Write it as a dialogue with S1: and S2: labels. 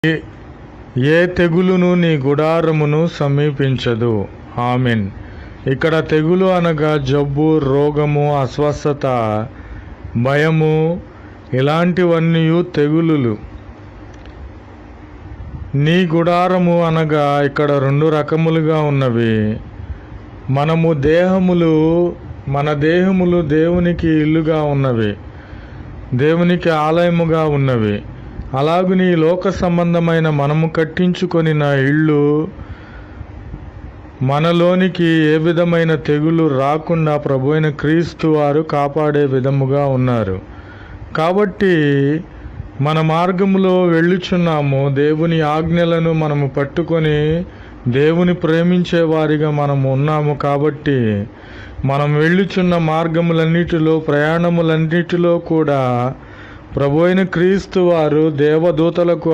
S1: ఏ తెగులును నీ గుడారమును సమీపించదు. ఆమెన్. ఇక్కడ తెగులు అనగా జబ్బు, రోగము, అస్వస్థత, భయము, ఇలాంటివన్నీ తెగులులు. నీ గుడారము అనగా ఇక్కడ 2 రకములుగా ఉన్నవి. మన దేహములు దేవునికి ఇల్లుగా ఉన్నవి, దేవునికి ఆలయముగా ఉన్నవి. అలాగుని లోక సంబంధమైన మనము కట్టించుకొని నా ఇళ్ళు మనలోనికి ఏ విధమైన తెగులు రాకుండా ప్రభువైన క్రీస్తు వారు కాపాడే విధముగా ఉన్నారు. కాబట్టి మన మార్గములో వెళ్ళుచున్నాము. దేవుని ఆజ్ఞలను మనము పట్టుకొని దేవుని ప్రేమించే వారిగా మనము ఉన్నాము. కాబట్టి మనం వెళ్ళుచున్న మార్గములన్నిటిలో, ప్రయాణములన్నిటిలో కూడా ప్రభువైన క్రీస్తు వారు దేవదూతలకు